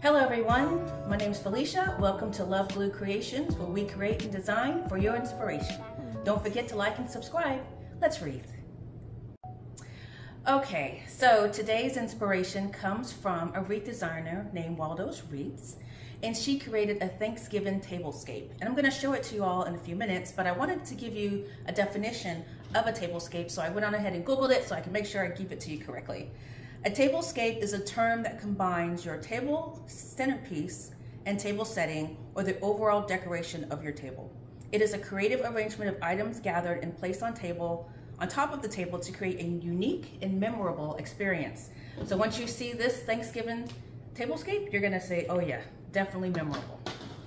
Hello everyone, my name is Felicia. Welcome to Love Glue Creations, where we create and design for your inspiration. Don't forget to like and subscribe. Let's wreath. Okay, so today's inspiration comes from a wreath designer named Waldo's Wreaths, and she created a Thanksgiving tablescape. And I'm going to show it to you all in a few minutes, but I wanted to give you a definition of a tablescape, so I went on ahead and Googled it so I can make sure I give it to you correctly. A tablescape is a term that combines your table centerpiece and table setting, or the overall decoration of your table. It is a creative arrangement of items gathered and placed on top of the table to create a unique and memorable experience. So once you see this Thanksgiving tablescape, you're gonna say, oh yeah, definitely memorable.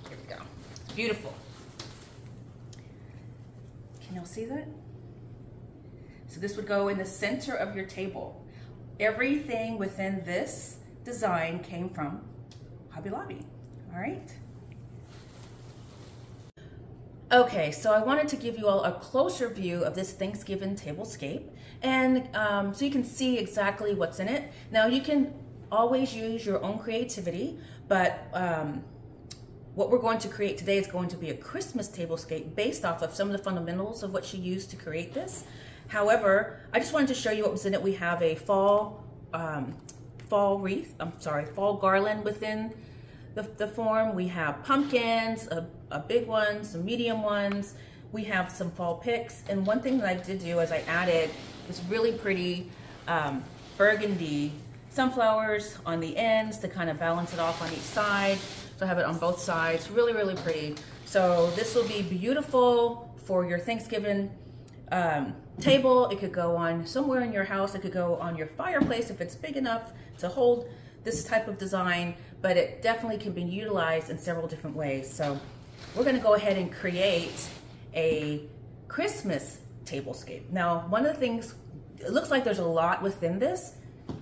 Here we go. It's beautiful. Can y'all see that? So this would go in the center of your table. Everything within this design came from Hobby Lobby, all right? Okay, so I wanted to give you all a closer view of this Thanksgiving tablescape, and so you can see exactly what's in it. Now you can always use your own creativity, but what we're going to create today is going to be a Christmas tablescape based off of some of the fundamentals of what she used to create this. However, I just wanted to show you what was in it. We have a fall garland within the form. We have pumpkins, a big one, some medium ones. We have some fall picks. And one thing that I did do is I added this really pretty burgundy sunflowers on the ends to kind of balance it off on each side. So I have it on both sides, really, really pretty. So this will be beautiful for your Thanksgiving table. It could go on somewhere in your house. It could go on your fireplace if it's big enough to hold this type of design, but it definitely can be utilized in several different ways. So we're going to go ahead and create a Christmas tablescape. Now, one of the things, it looks like there's a lot within this.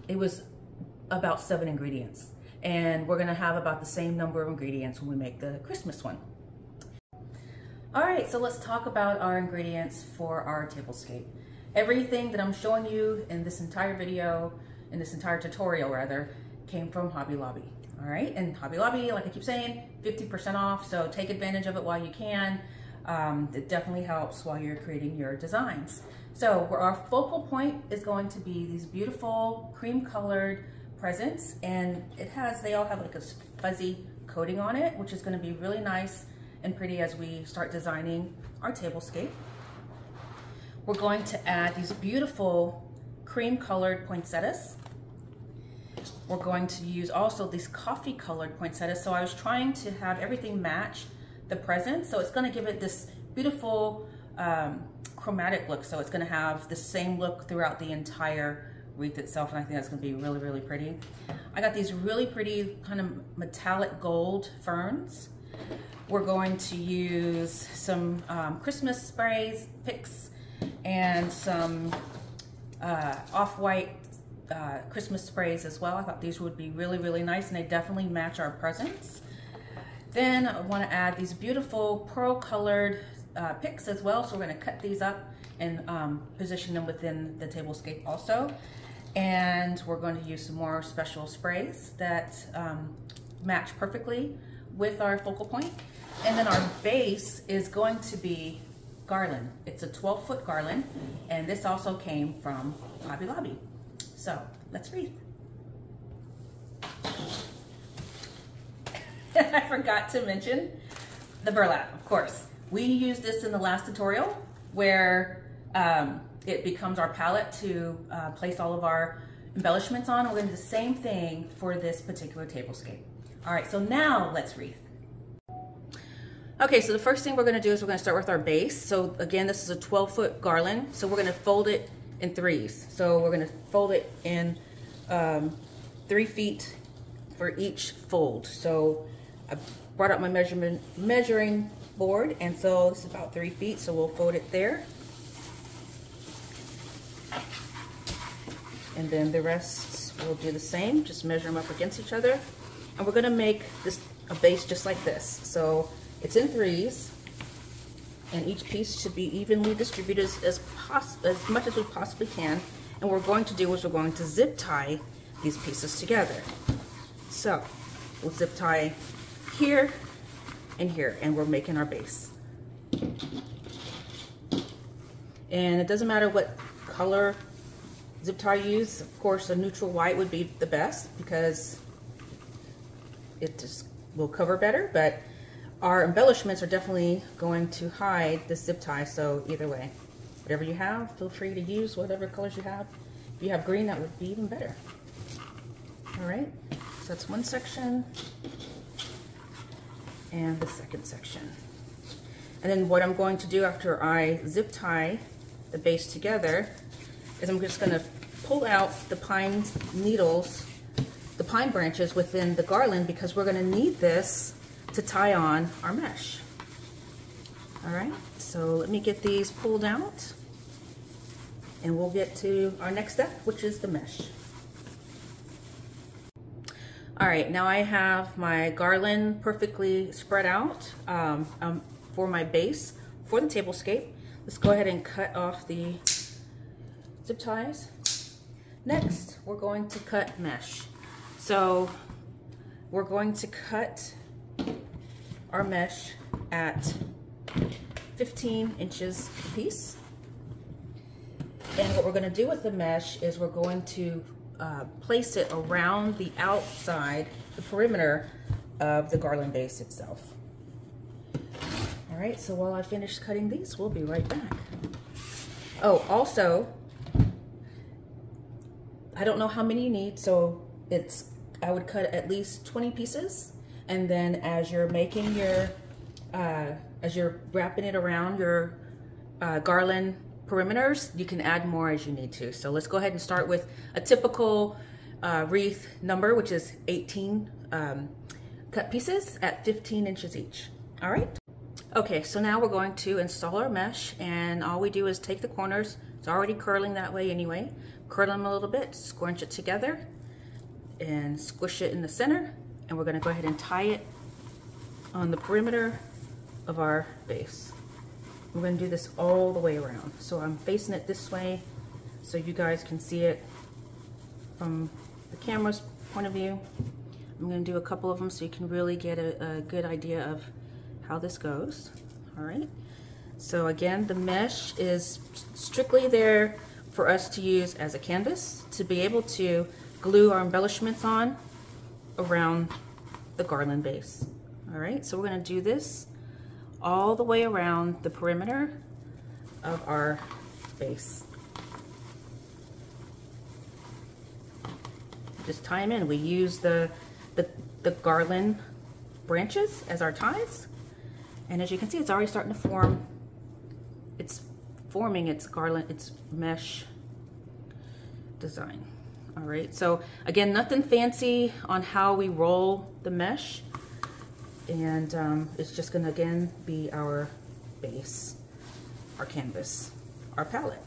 It was about 7 ingredients, and we're going to have about the same number of ingredients when we make the Christmas one. All right, so let's talk about our ingredients for our tablescape. Everything that I'm showing you in this entire video, in this entire tutorial rather, came from Hobby Lobby. All right, and Hobby Lobby, like I keep saying, 50% off, so take advantage of it while you can. It definitely helps while you're creating your designs. So where our focal point is going to be these beautiful cream colored presents, and they all have like a fuzzy coating on it, which is going to be really nice and pretty as we start designing our tablescape. We're going to add these beautiful cream colored poinsettias. We're going to use also these coffee colored poinsettias. So I was trying to have everything match the present. So it's gonna give it this beautiful chromatic look. So it's gonna have the same look throughout the entire wreath itself. And I think that's gonna be really, really pretty. I got these really pretty kind of metallic gold ferns. We're going to use some Christmas sprays, picks, and some off-white Christmas sprays as well. I thought these would be really, really nice, and they definitely match our presents. Then I want to add these beautiful pearl-colored picks as well, so we're going to cut these up and position them within the tablescape also. And we're going to use some more special sprays that match perfectly with our focal point. And then our base is going to be garland. It's a 12-foot garland, and this also came from Hobby Lobby. So let's wreath. I forgot to mention the burlap, of course. We used this in the last tutorial where it becomes our palette to place all of our embellishments on. We're going to do the same thing for this particular tablescape. All right, so now let's wreath. Okay, so the first thing we're going to do is we're going to start with our base. So again, this is a 12-foot garland. So we're going to fold it in 3s. So we're going to fold it in 3 feet for each fold. So I brought out my measuring board, and so this is about 3 feet. So we'll fold it there. And then the rest we'll do the same. Just measure them up against each other. And we're going to make this a base just like this. So it's in 3s, and each piece should be evenly distributed as much as we possibly can. And what we're going to do is we're going to zip tie these pieces together. So We'll zip tie here and here, and we're making our base. And it doesn't matter what color zip tie you use. Of course, a neutral white would be the best because it just will cover better, but our embellishments are definitely going to hide the zip tie, so either way, whatever you have, feel free to use whatever colors you have. If you have green, that would be even better. All right, so that's one section and the second section. And then what I'm going to do after I zip tie the base together is I'm just going to pull out the pine needles, the pine branches within the garland, because we're going to need this to tie on our mesh. All right, so let me get these pulled out and we'll get to our next step, which is the mesh. All right, now I have my garland perfectly spread out for my base for the tablescape. Let's go ahead and cut off the zip ties. Next, we're going to cut mesh. So we're going to cut our mesh at 15 inches a piece. And what we're going to do with the mesh is we're going to place it around the outside, the perimeter of the garland base itself. All right, so while I finish cutting these, we'll be right back. Oh, also, I don't know how many you need, so I would cut at least 20 pieces. And then as you're making your, as you're wrapping it around your garland perimeters, you can add more as you need to. So let's go ahead and start with a typical wreath number, which is 18 cut pieces at 15 inches each. All right. Okay, so now we're going to install our mesh, and all we do is take the corners. It's already curling that way anyway. Curl them a little bit, scrunch it together, and squish it in the center. And we're going to go ahead and tie it on the perimeter of our base. We're going to do this all the way around. So I'm facing it this way so you guys can see it from the camera's point of view. I'm going to do a couple of them so you can really get a good idea of how this goes. All right. So again, the mesh is strictly there for us to use as a canvas to be able to glue our embellishments on around the garland base. All right, so we're going to do this all the way around the perimeter of our base. Just tie them in. We use the garland branches as our ties, and as you can see, it's already starting to form. It's forming its garland, its mesh design. All right, so again, nothing fancy on how we roll the mesh, and it's just gonna again be our base, our canvas, our palette.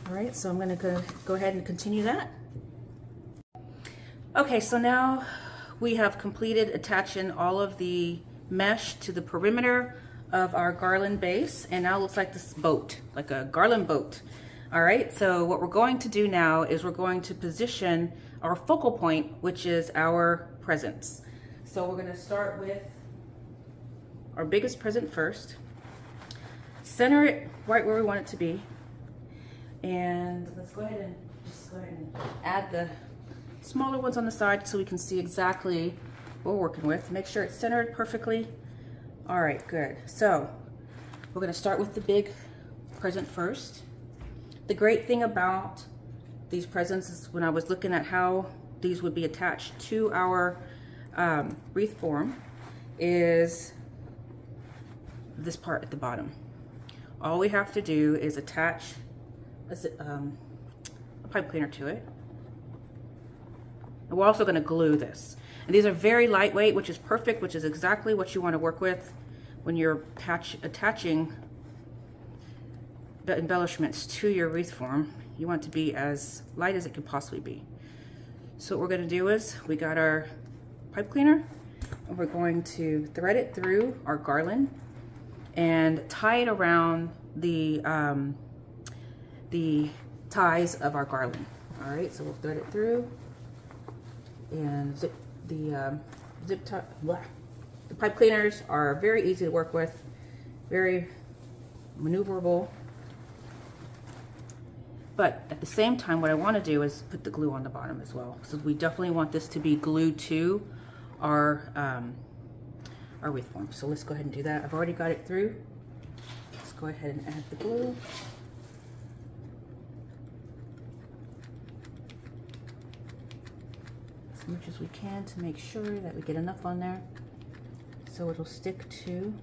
All right, so I'm gonna go ahead and continue that. Okay, so now we have completed attaching all of the mesh to the perimeter of our garland base, and now it looks like this boat, like a garland boat. All right, so what we're going to do now is we're going to position our focal point, which is our presents. So we're gonna start with our biggest present first, center it right where we want it to be, and let's go ahead and add the smaller ones on the side so we can see exactly what we're working with. Make sure it's centered perfectly. All right, good. So we're gonna start with the big present first. The great thing about these presents is when I was looking at how these would be attached to our wreath form is this part at the bottom. All we have to do is attach a pipe cleaner to it. And we're also going to glue this. And these are very lightweight, which is perfect, which is exactly what you want to work with when you're attaching the embellishments to your wreath form. You want it to be as light as it could possibly be. So what we're going to do is we got our pipe cleaner, and we're going to thread it through our garland and tie it around the ties of our garland. All right, so we'll thread it through And the pipe cleaners are very easy to work with, very maneuverable. But at the same time, what I want to do is put the glue on the bottom as well. So we definitely want this to be glued to our wreath form. So let's go ahead and do that. I've already got it through. Let's go ahead and add the glue. As much as we can to make sure that we get enough on there so it'll stick to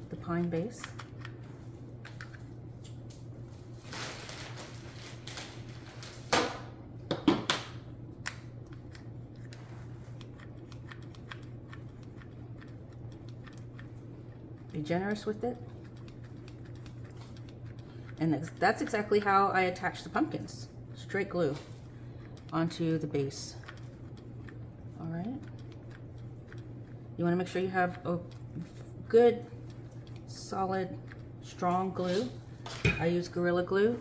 the pine base. Be generous with it. And that's exactly how I attach the pumpkins. Straight glue onto the base. All right. You want to make sure you have a good, solid, strong glue. I use Gorilla Glue.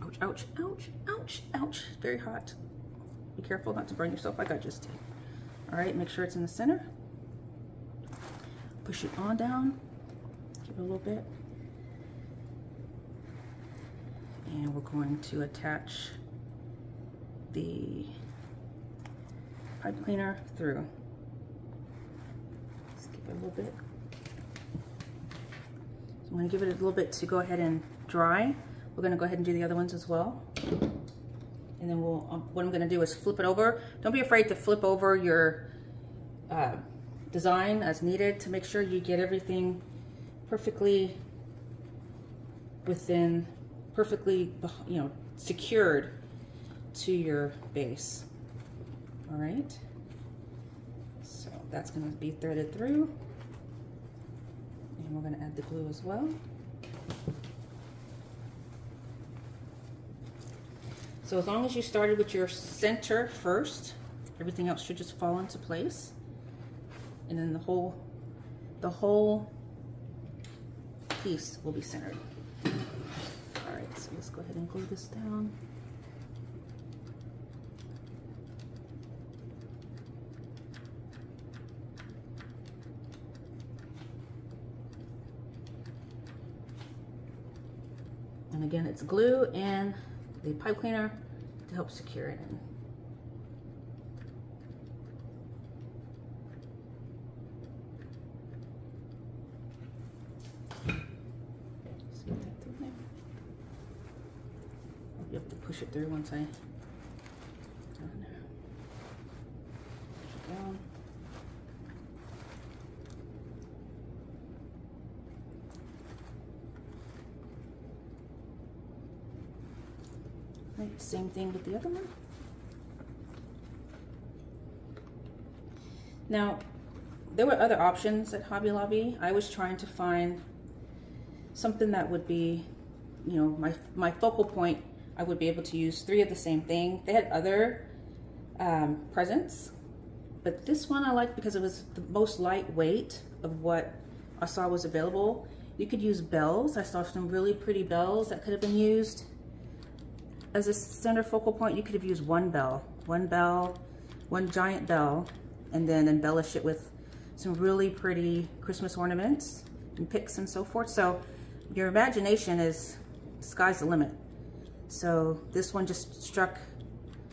Ouch, ouch, ouch, ouch, ouch. Very hot. Be careful not to burn yourself like I just did. All right, make sure it's in the center. Push it on down. Give it a little bit. And we're going to attach the pipe cleaner through. Just give it a little bit. So I'm going to give it a little bit to go ahead and dry. We're going to go ahead and do the other ones as well. And then we'll, what I'm going to do is flip it over. Don't be afraid to flip over your design as needed to make sure you get everything perfectly within, perfectly, you know, secured to your base. All right, so that's going to be threaded through, and we're going to add the glue as well. So as long as you started with your center first, everything else should just fall into place, and then the whole piece will be centered. All right, so let's go ahead and glue this down. And again, it's glue and the pipe cleaner to help secure it in. Just get that through there. You have to push it through once I down there. Push it down. Right, same thing with the other one. Now, there were other options at Hobby Lobby. I was trying to find something that would be, you know, my focal point. I would be able to use 3 of the same thing. They had other presents, but this one I liked because it was the most lightweight of what I saw was available. You could use bells. I saw some really pretty bells that could have been used as a center focal point. You could have used one giant bell, and then embellish it with some really pretty Christmas ornaments and picks and so forth. So your imagination is, sky's the limit. So this one just struck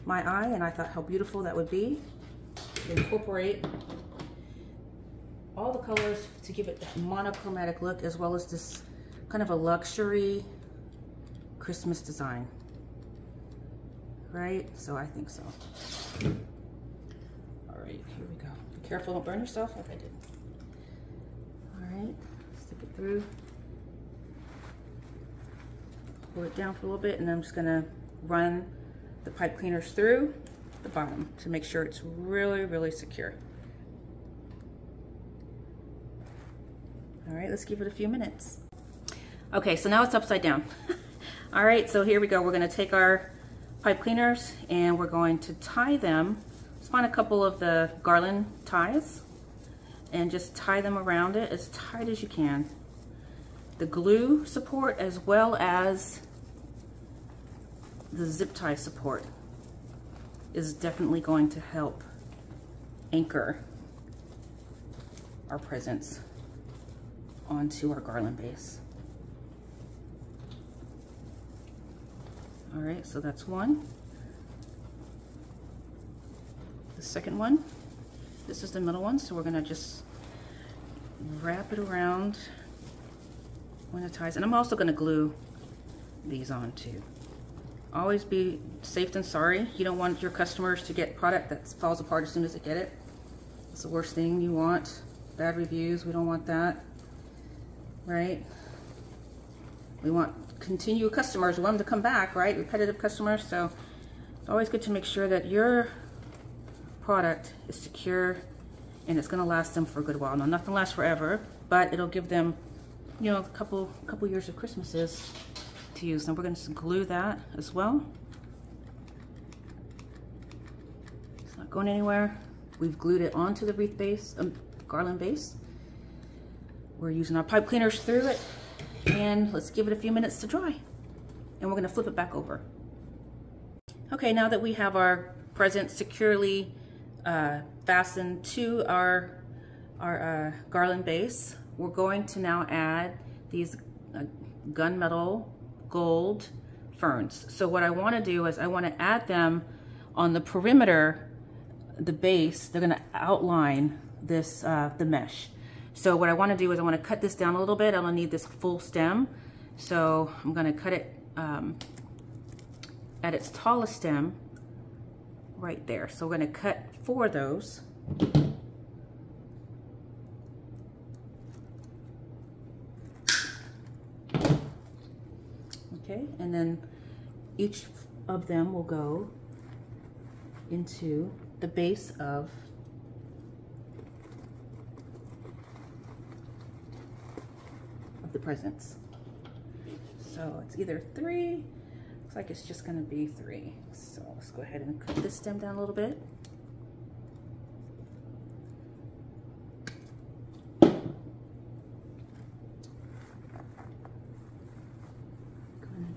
my eye, and I thought how beautiful that would be. Incorporate all the colors to give it a monochromatic look, as well as this kind of a luxury Christmas design. Right? So I think so. All right, here we go. Be careful, don't burn yourself like I did. All right, stick it through. Pull it down for a little bit, and I'm just gonna run the pipe cleaners through the bottom to make sure it's really, really secure. All right, let's give it a few minutes. Okay, so now it's upside down. All right, so here we go. We're gonna take our pipe cleaners and we're going to tie them. Let's find a couple of the garland ties and just tie them around it as tight as you can. The glue support as well as the zip tie support is definitely going to help anchor our presents onto our garland base. All right, so that's one. The second one, this is the middle one, so we're gonna just wrap it around when it ties. And I'm also gonna glue these on too. Always be safe than sorry. You don't want your customers to get product that falls apart as soon as they get it. It's the worst thing you want. Bad reviews, we don't want that, right? We want continual customers, we want them to come back, right? Repetitive customers, so it's always good to make sure that your product is secure and it's gonna last them for a good while. Now, nothing lasts forever, but it'll give them, you know, a couple years of Christmases to use. And we're gonna glue that as well. It's not going anywhere. We've glued it onto the wreath base, garland base. We're using our pipe cleaners through it, and let's give it a few minutes to dry. And we're gonna flip it back over. Okay, now that we have our present securely fastened to our garland base, we're going to now add these gunmetal gold ferns. So what I want to do is I want to add them on the perimeter, the base. They're going to outline this the mesh. So what I want to do is I want to cut this down a little bit. I don't need this full stem, so I'm going to cut it at its tallest stem right there. So we're going to cut 4 of those. Okay, and then each of them will go into the base of the presents. So it's either 3, looks like it's just gonna be 3. So let's go ahead and cut this stem down a little bit.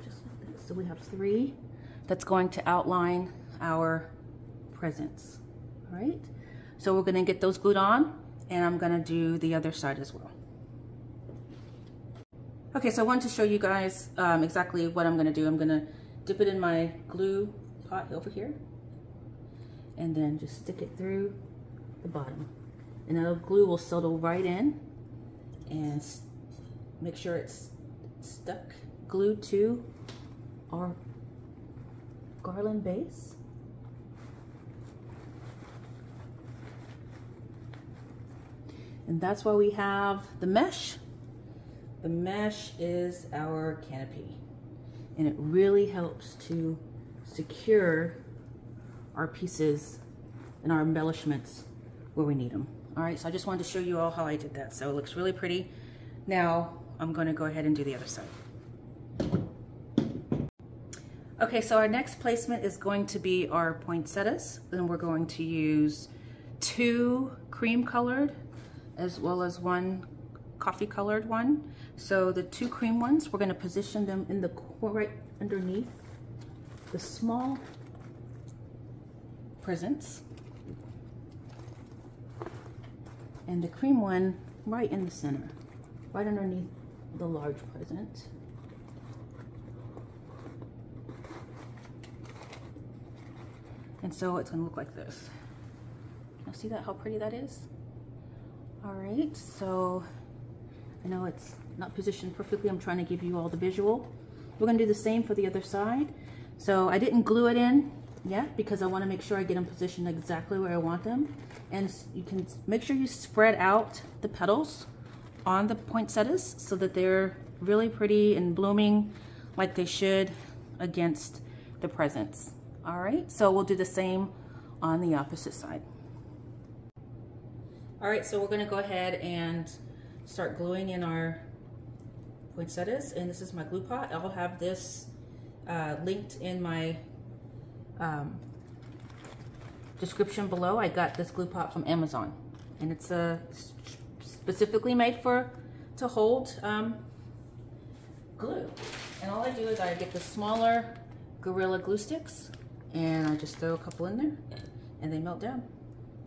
Just like this. So we have 3 that's going to outline our presents. All right, so we're gonna get those glued on, and I'm gonna do the other side as well. Okay, so I wanted to show you guys exactly what I'm gonna do. I'm gonna dip it in my glue pot over here, and then just stick it through the bottom. And the glue will settle right in, and make sure it's stuck, glued to our garland base. And that's why we have the mesh. The mesh is our canopy, and it really helps to secure our pieces and our embellishments where we need them. All right, so I just wanted to show you all how I did that. So it looks really pretty. Now I'm going to go ahead and do the other side. Okay, so our next placement is going to be our poinsettias. Then we're going to use 2 cream colored as well as 1 coffee colored one. So the 2 cream ones, we're going to position them in the right underneath the small presents, and the cream one right in the center, right underneath the large present. And so it's going to look like this. Now see that, how pretty that is? All right, so I know it's not positioned perfectly. I'm trying to give you all the visual. We're going to do the same for the other side. So I didn't glue it in yet because I want to make sure I get them positioned exactly where I want them. And you can make sure you spread out the petals on the poinsettias so that they're really pretty and blooming like they should against the presents. All right, so we'll do the same on the opposite side. All right, so we're going to go ahead and start gluing in our poinsettias, and this is my glue pot. I'll have this linked in my description below. I got this glue pot from Amazon, and it's specifically made to hold glue. And all I do is I get the smaller Gorilla glue sticks, and I just throw a couple in there and they melt down.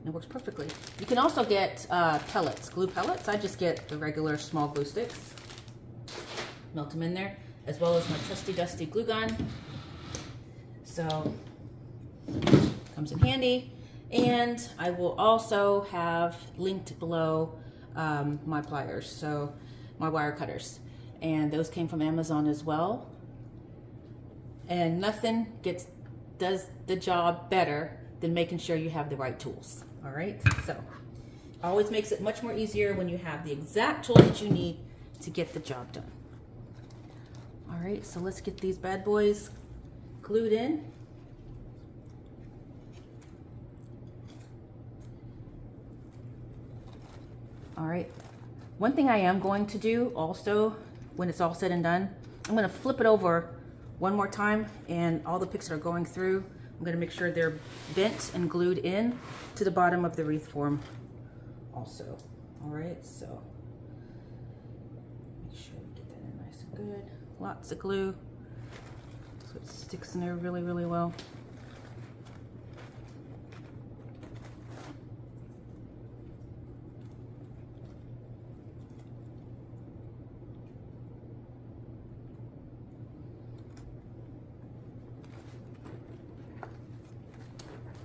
It works perfectly. You can also get pellets, glue pellets. I just get the regular small glue sticks, melt them in there, as well as my trusty dusty glue gun. So comes in handy. And I will also have linked below my pliers, so my wire cutters, and those came from Amazon as well. And nothing does the job better than making sure you have the right tools. All right, so always makes it much more easier when you have the exact tools that you need to get the job done. All right, so let's get these bad boys glued in. All right, one thing I am going to do also when it's all said and done, I'm going to flip it over one more time, and all the picks that are going through, I'm going to make sure they're bent and glued in to the bottom of the wreath form also. All right, so make sure we get that in nice and good. Lots of glue so it sticks in there really, really well.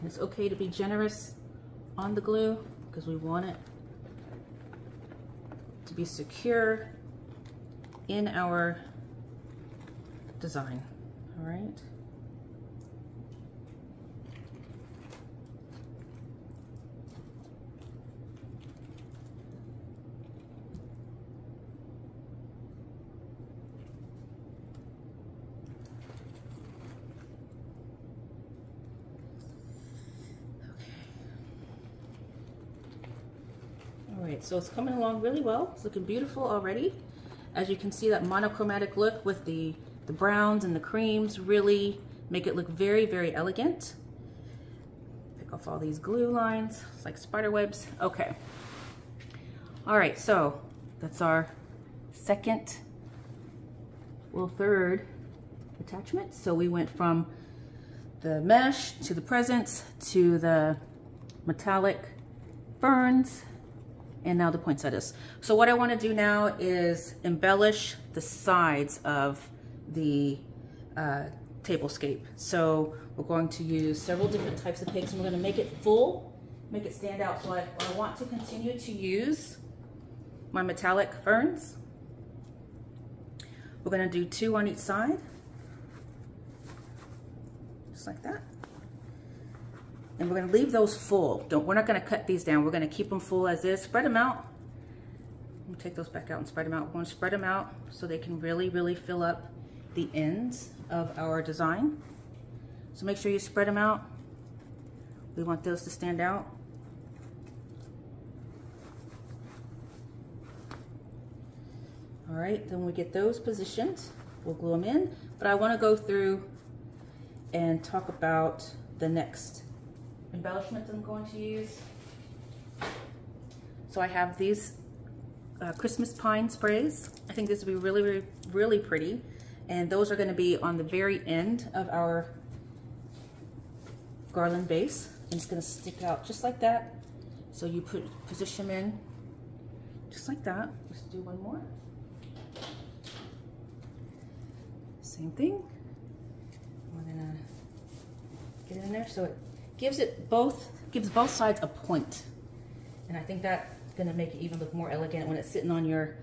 It's okay to be generous on the glue because we want it to be secure in our design. All right. Alright, so it's coming along really well. It's looking beautiful already. As you can see, that monochromatic look with the browns and the creams really make it look very, very elegant. Pick off all these glue lines. It's like spider webs. Okay. Alright, so that's our second, well, third attachment. So we went from the mesh to the presents to the metallic ferns, and now the poinsettias. So what I want to do now is embellish the sides of the tablescape. So we're going to use several different types of picks, and we're going to make it full, make it stand out. So I want to continue to use my metallic ferns. We're going to do 2 on each side, just like that. And we're going to leave those full. We're not going to cut these down. We're going to keep them full as is. Spread them out. Let me take those back out and spread them out. We're going to spread them out so they can really, really fill up the ends of our design. So make sure you spread them out. We want those to stand out. All right, then when we get those positioned, we'll glue them in. But I want to go through and talk about the next embellishments I'm going to use. So I have these Christmas pine sprays. I think this will be really, really, really pretty. And those are going to be on the very end of our garland base. And it's going to stick out just like that. So you position them in just like that. Let's do one more. Same thing. We're going to get it in there so it gives both sides a point. And I think that's gonna make it even look more elegant when it's sitting on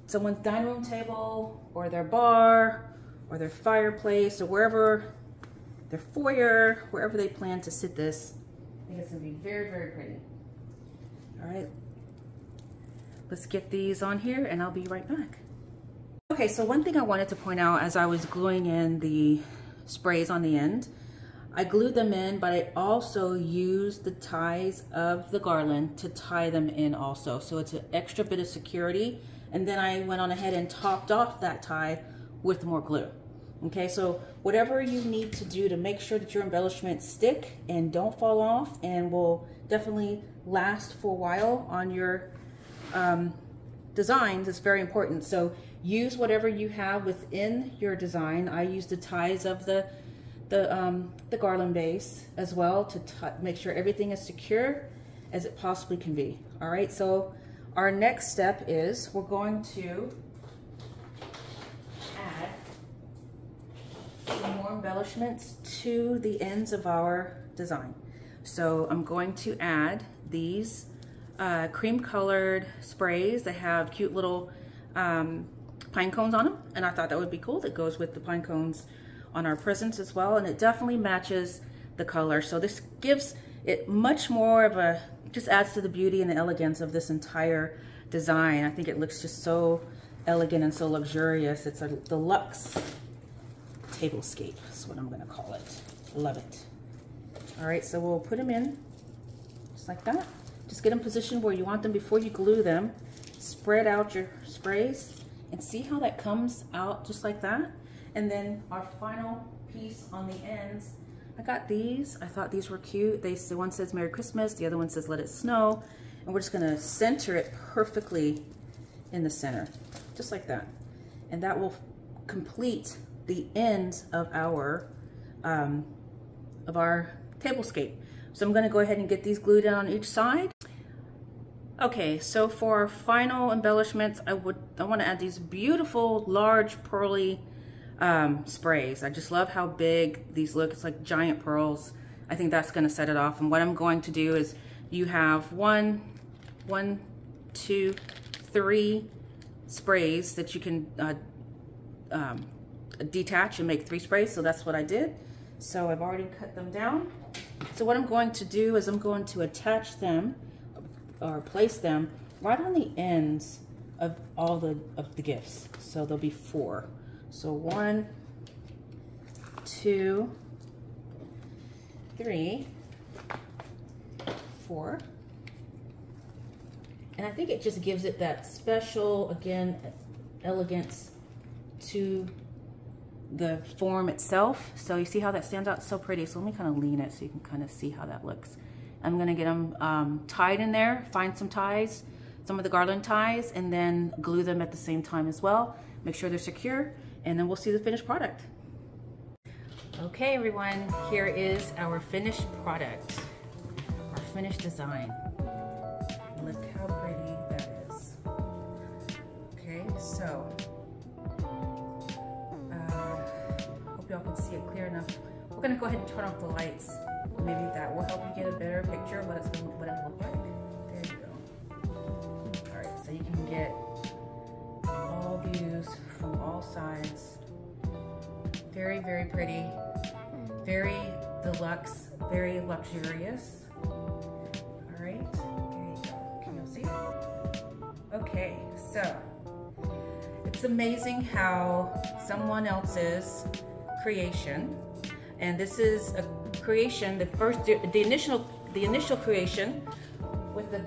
someone's dining room table, or their bar, or their fireplace, or wherever, their foyer, wherever they plan to sit this. I think it's gonna be very, very pretty. All right, let's get these on here and I'll be right back. Okay, so one thing I wanted to point out as I was gluing in the sprays on the end, I glued them in, but I also used the ties of the garland to tie them in also. So it's an extra bit of security. And then I went on ahead and topped off that tie with more glue. Okay, so whatever you need to do to make sure that your embellishments stick and don't fall off and will definitely last for a while on your designs is very important. So use whatever you have within your design. I use the ties of the the garland base as well to make sure everything is secure as it possibly can be. All right, so our next step is we're going to add some more embellishments to the ends of our design. So I'm going to add these cream colored sprays that have cute little pine cones on them, and I thought that would be cool. That goes with the pine cones on our presents as well, and it definitely matches the color. So this gives it much more of a, just adds to the beauty and the elegance of this entire design. I think it looks just so elegant and so luxurious. It's a deluxe tablescape is what I'm gonna call it. Love it. All right, so we'll put them in just like that. Just get them positioned where you want them before you glue them. Spread out your sprays and see how that comes out just like that. And then our final piece on the ends, I got these. I thought these were cute. The one says Merry Christmas, the other one says Let It Snow. And we're just gonna center it perfectly in the center, just like that. And that will complete the ends of our tablescape. So I'm gonna go ahead and get these glued down on each side. Okay, so for our final embellishments, I wanna add these beautiful, large, pearly sprays. I just love how big these look. It's like giant pearls. I think that's gonna set it off. And what I'm going to do is you have one, two, three sprays that you can detach and make 3 sprays. So that's what I did. So I've already cut them down. So what I'm going to do is I'm going to attach them or place them right on the ends of all of the gifts. So there'll be 4. So 1, 2, 3, 4. And I think it just gives it that special, again, elegance to the form itself. So you see how that stands out? It's so pretty. So let me kind of lean it so you can kind of see how that looks. I'm gonna get them tied in there, find some ties, some of the garland ties, and then glue them at the same time as well. Make sure they're secure, and then we'll see the finished product. Okay, everyone, here is our finished product, our finished design. Look how pretty that is. Okay, so hope y'all can see it clear enough. We're gonna go ahead and turn off the lights. Maybe that will help you get a better picture of what it will look like. There you go. All right, so you can get all views from all sides. Very, very pretty. Very deluxe, very luxurious. All right, there you go. Can you see it? Okay, so it's amazing how someone else's creation, and this is a creation, the initial creation with the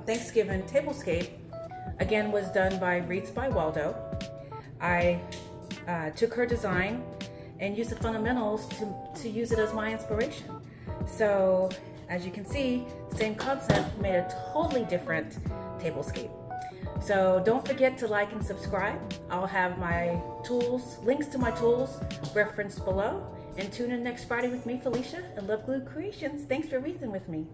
Thanksgiving tablescape, again, was done by Wreath by Waldo. I took her design and used the fundamentals to use it as my inspiration. So as you can see, same concept, made a totally different tablescape. So don't forget to like and subscribe. I'll have my tools, links to my tools referenced below. And tune in next Friday with me, Felicia, and Love Glue Creations. Thanks for wreathing with me.